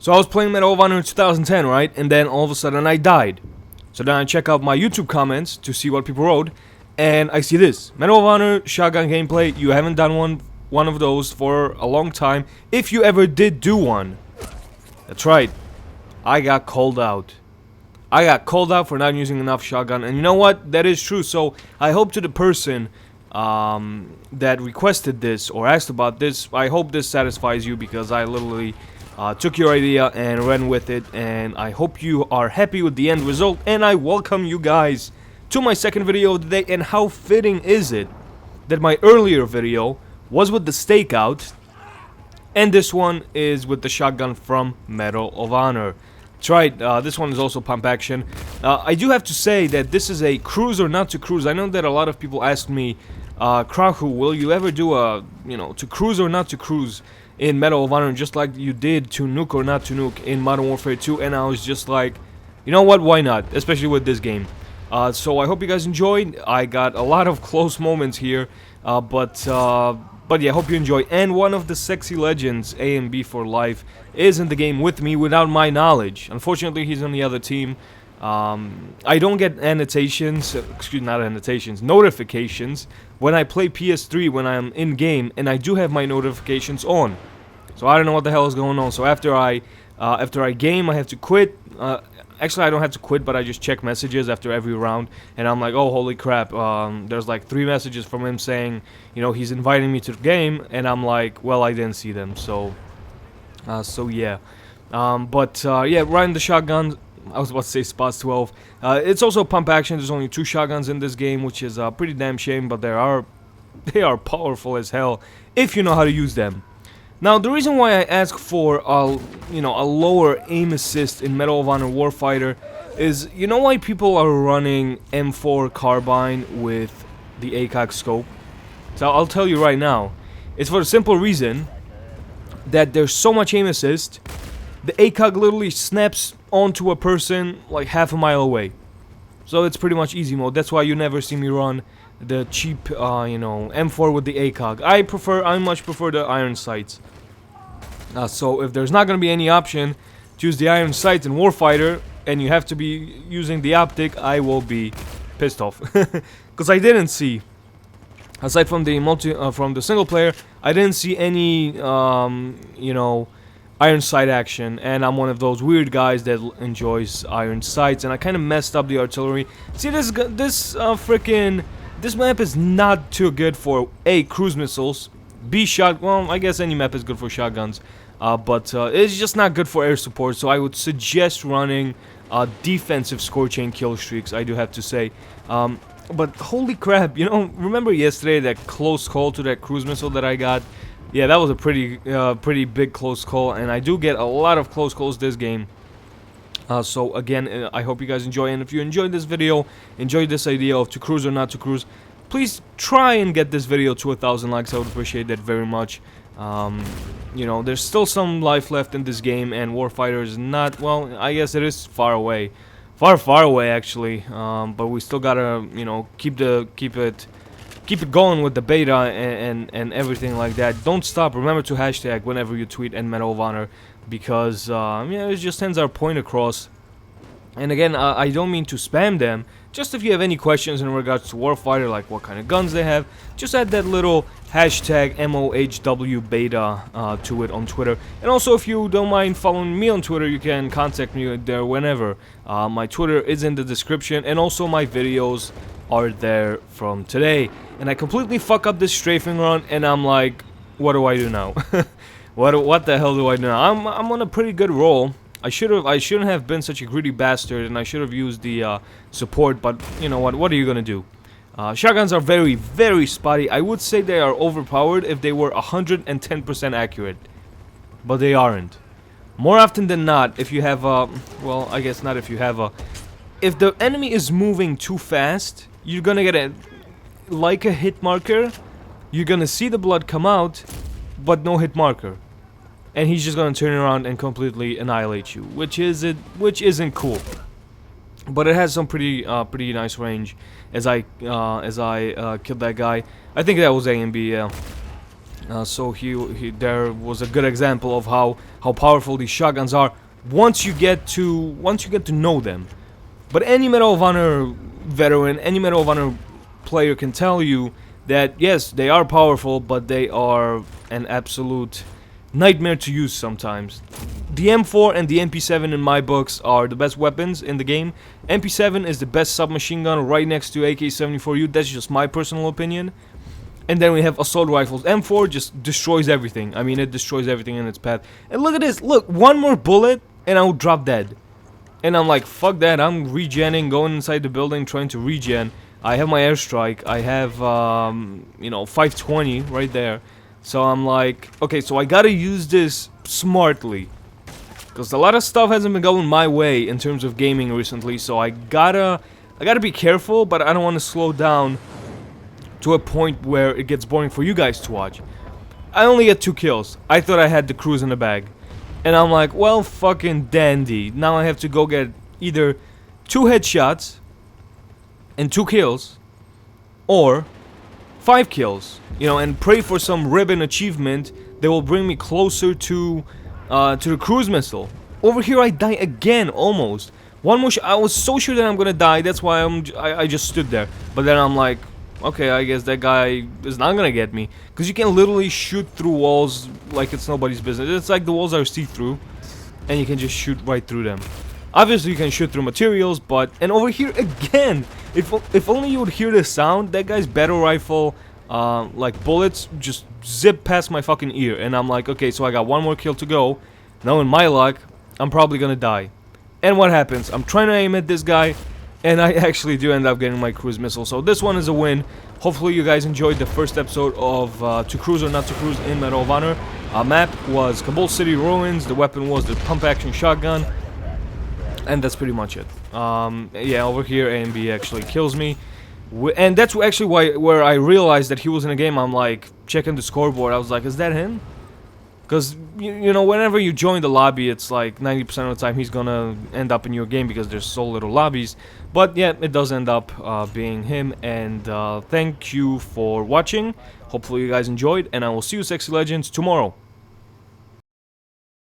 So I was playing Medal of Honor in 2010, right? And then all of a sudden I died. So then I check out my YouTube comments to see what people wrote, and I see this: Medal of Honor shotgun gameplay. You haven't done one of those for a long time, if you ever did do one. That's right, I got called out. I got called out for not using enough shotgun, and you know what? That is true. So I hope to the person that requested this or asked about this, I hope this satisfies you, because I literally took your idea and ran with it, and I hope you are happy with the end result, and I welcome you guys to my second video of the day. And how fitting is it that my earlier video was with the stakeout, and this one is with the shotgun from Medal of Honor. That's right, this one is also pump action. I do have to say that this is a cruise or not to cruise. I know that a lot of people asked me, Krahu, will you ever do a, to cruise or not to cruise in Medal of Honor, just like you did to nuke or not to nuke in Modern Warfare 2, and I was just like, you know what, why not, especially with this game. So I hope you guys enjoyed. I got a lot of close moments here, but yeah, I hope you enjoy. And one of the sexy legends, A and B for life, is in the game with me without my knowledge. Unfortunately, he's on the other team. I don't get notifications when I play PS3 when I'm in game, and I do have my notifications on. So I don't know what the hell is going on. So after I game, I have to quit. Actually, I don't have to quit, but I just check messages after every round, and I'm like, oh, holy crap, there's like 3 messages from him saying, he's inviting me to the game, and I'm like, well, I didn't see them, so yeah. Yeah, riding the shotgun, I was about to say spots 12. It's also pump action. There's only 2 shotguns in this game, which is a pretty damn shame, but they are powerful as hell if you know how to use them. Now, the reason why I ask for a lower aim assist in Medal of Honor Warfighter is, you know why people are running M4 carbine with the ACOG scope? So I'll tell you right now. It's for the simple reason that there's so much aim assist, the ACOG literally snaps onto a person like half a mile away. So it's pretty much easy mode. That's why you never see me run the cheap, M4 with the ACOG. I much prefer the iron sights. So if there's not going to be any option to use the iron sights in Warfighter, and you have to be using the optic, I will be pissed off. Because I didn't see, aside from the from the single player, I didn't see any, iron sight action, and I'm one of those weird guys that enjoys iron sights, and I kind of messed up the artillery. See, this map is not too good for A, cruise missiles, B, well, I guess any map is good for shotguns, but it's just not good for air support, so I would suggest running defensive score chain kill streaks, I do have to say. But holy crap, remember yesterday that close call to that cruise missile that I got? Yeah, that was a pretty big close call, and I do get a lot of close calls this game. So again, I hope you guys enjoy, and if you enjoyed this video, enjoyed this idea of to cruise or not to cruise, please try and get this video to 1,000 likes. I would appreciate that very much. There's still some life left in this game, and Warfighter is not, well, I guess it is far away. Far away, actually. But we still gotta, keep it going with the beta and everything like that. Don't stop. Remember to hashtag whenever you tweet and Medal of Honor, because it just sends our point across. And again, I don't mean to spam them. Just if you have any questions in regards to Warfighter, like what kind of guns they have, just add that little hashtag MoHW beta to it on Twitter. And also, if you don't mind following me on Twitter, you can contact me there whenever. My Twitter is in the description, and also my videos are there from today. And I completely fuck up this strafing run, and I'm like, what do I do now? what the hell do I do now? I'm on a pretty good roll. I shouldn't have been such a greedy bastard, and I should have used the support, but you know what are you gonna do? Shotguns are very, very spotty. I would say they are overpowered if they were 110% accurate, but they aren't. More often than not, if you have well, I guess not if you have if the enemy is moving too fast, you're gonna get like a hit marker, you're gonna see the blood come out, but no hit marker. And he's just gonna turn around and completely annihilate you, which isn't cool. But it has some pretty nice range. As I killed that guy, I think that was A and B. Yeah. So there was a good example of how powerful these shotguns are once you get to know them. But any Medal of Honor veteran, any Medal of Honor player can tell you that yes, they are powerful, but they are an absolute nightmare to use sometimes. The M4 and the MP7 in my books are the best weapons in the game. MP7 is the best submachine gun right next to AK-74U. That's just my personal opinion. And then we have assault rifles. M4 just destroys everything. I mean, it destroys everything in its path. And look at this. Look, one more bullet and I will drop dead. And I'm like, fuck that. I'm regenning, going inside the building, trying to regen. I have my airstrike. I have, 520 right there. So I'm like, okay, so I gotta use this smartly. Because a lot of stuff hasn't been going my way in terms of gaming recently. So I gotta be careful, but I don't want to slow down to a point where it gets boring for you guys to watch. I only get 2 kills. I thought I had the cruise in the bag. And I'm like, well, fucking dandy. Now I have to go get either 2 headshots and 2 kills, or 5 kills, and pray for some ribbon achievement that will bring me closer to the cruise missile. Over here I die again, almost. One more I was so sure that I'm gonna die, that's why I just stood there. But then I'm like, okay, I guess that guy is not gonna get me. Because you can literally shoot through walls like it's nobody's business. It's like the walls are see-through, and you can just shoot right through them. Obviously you can shoot through materials, but... And over here again, if only you would hear the sound, that guy's battle rifle, like bullets, just zip past my fucking ear. And I'm like, okay, so I got one more kill to go. Now in my luck, I'm probably gonna die. And what happens? I'm trying to aim at this guy, and I actually do end up getting my cruise missile. So this one is a win. Hopefully you guys enjoyed the first episode of To Cruise or Not to Cruise in Medal of Honor. Our map was Kabul City Ruins. The weapon was the pump-action shotgun. And that's pretty much it. Yeah, over here A and B actually kills me. And that's actually where I realized that he was in the game. I'm like, checking the scoreboard. I was like, is that him? Because, whenever you join the lobby, it's like 90% of the time he's gonna end up in your game because there's so little lobbies. But yeah, it does end up being him. And thank you for watching. Hopefully you guys enjoyed. And I will see you, Sexy Legends, tomorrow.